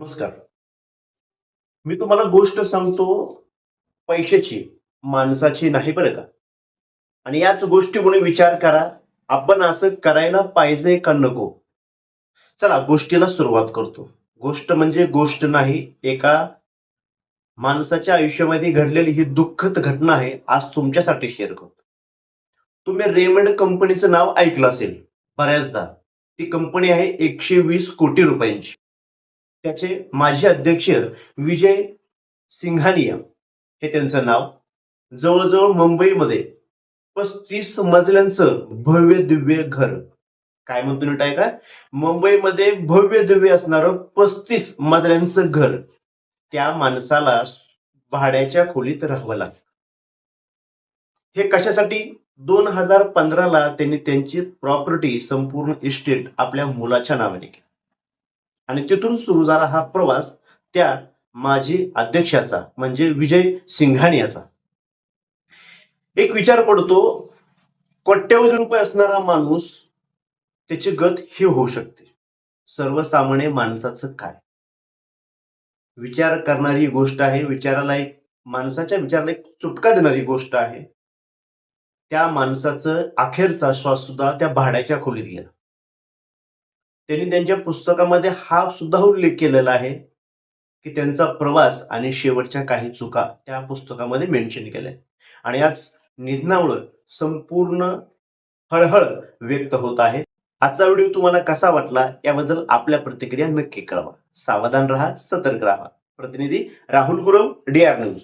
नमस्कार. मी तुम्हाला गोष्ट सांगतो पैशाची, माणसाची नाही बरं का. आणि याच गोष्टीमुळे विचार करा, आपण असं करायला पाहिजे का नको? चला गोष्टीला सुरुवात करतो. गोष्ट म्हणजे गोष्ट नाही, एका माणसाच्या आयुष्यामध्ये घडलेली ही दुःखद घटना आहे. आज तुमच्यासाठी शेअर करतो. तुम्ही रेमंड कंपनीचं नाव ऐकलं असेल बऱ्याचदा. ती कंपनी आहे 120 कोटी रुपयांची. त्याचे माजी अध्यक्ष विजय सिंघानिया हे त्यांचं नाव. जवळजवळ मुंबईमध्ये 35 मजल्यांचं भव्य दिव्य घर. काय म्हणतो नीट आहे का? मुंबईमध्ये भव्य दिव्य असणारं 35 मजल्यांचं घर त्या माणसाला भाड्याच्या खोलीत राहावं लागतं. हे कशासाठी? 2015ला त्यांनी त्यांची प्रॉपर्टी संपूर्ण इस्टेट आपल्या मुलाच्या नावाने केली आणि तिथून सुरू झाला हा प्रवास त्या माजी अध्यक्षाचा म्हणजे विजय सिंघानियाचा. एक विचार पडतो, कोट्यवधी रुपये असणारा माणूस त्याची गत ही होऊ शकते. सर्वसामान्य माणसाचं काय? विचार करणारी गोष्ट आहे. माणसाच्या विचाराला एक चुटका देणारी गोष्ट आहे. त्या माणसाचं अखेरचा श्वास सुद्धा त्या भाड्याच्या खोलीत गेला. त्यांनी त्यांच्या पुस्तकामध्ये हा सुद्धा उल्लेख केलेला आहे की त्यांचा प्रवास आणि शेवटच्या काही चुका त्या पुस्तकामध्ये मेन्शन केल्या. आणि आज निधनामुळे संपूर्ण हळहळ व्यक्त होत आहे. आजचा व्हिडिओ तुम्हाला कसा वाटला याबद्दल आपल्या प्रतिक्रिया नक्की कळवा. सावधान राहा, सतर्क राहा. प्रतिनिधी राहुल गुरव, DR न्यूज.